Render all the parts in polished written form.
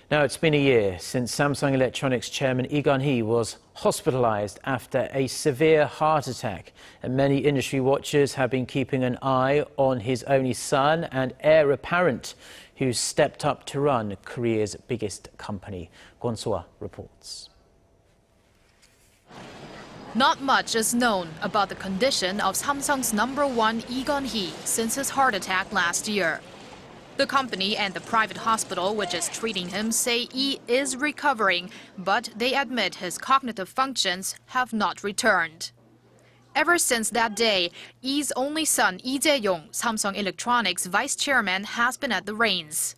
Now, it's been a year since Samsung Electronics chairman Lee Kun-hee was hospitalized after a severe heart attack. And many industry watchers have been keeping an eye on his only son and heir apparent, who stepped up to run Korea's biggest company. Kwon Soa reports. Not much is known about the condition of Samsung's #1 Lee Kun-hee since his heart attack last year. The company and the private hospital which is treating him say Lee is recovering, but they admit his cognitive functions have not returned. Ever since that day, Lee's only son, Lee Jae, Samsung Electronics vice chairman, has been at the reins.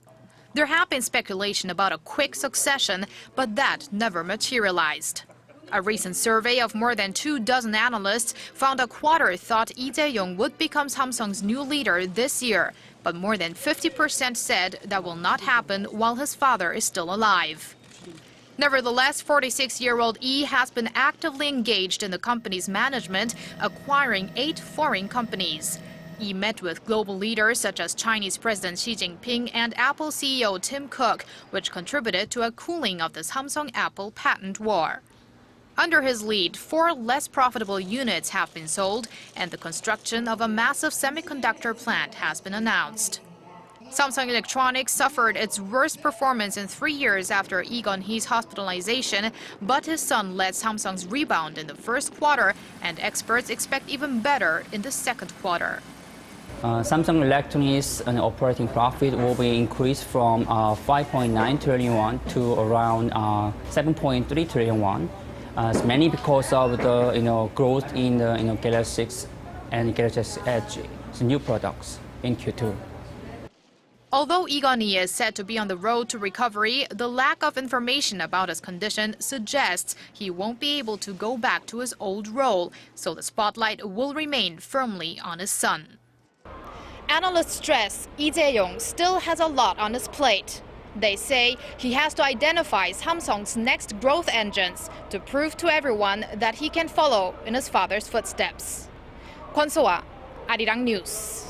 There have been speculation about a quick succession, but that never materialized. A recent survey of more than 24 analysts found a quarter thought Lee Jae would become Samsung's new leader this year, but more than 50% said that will not happen while his father is still alive. Nevertheless, 46-year-old Lee has been actively engaged in the company's management, acquiring 8 foreign companies. Lee met with global leaders such as Chinese President Xi Jinping and Apple CEO Tim Cook, which contributed to a cooling of the Samsung-Apple patent war. Under his lead, 4 less profitable units have been sold, and the construction of a massive semiconductor plant has been announced. Samsung Electronics suffered its worst performance in 3 years after Lee Kun-hee's hospitalization, but his son led Samsung's rebound in the first quarter, and experts expect even better in the second quarter. Samsung Electronics' operating profit will be increased from 5.9 trillion won to around 7.3 trillion won. It's mainly because of the growth in the Galaxy 6 and Galaxy S Edge, new products in Q2. Although Lee Kun-hee is said to be on the road to recovery, the lack of information about his condition suggests he won't be able to go back to his old role, so the spotlight will remain firmly on his son. Analysts stress Lee Jae still has a lot on his plate. They say he has to identify Samsung's next growth engines to prove to everyone that he can follow in his father's footsteps. Kwon Soa, Arirang News.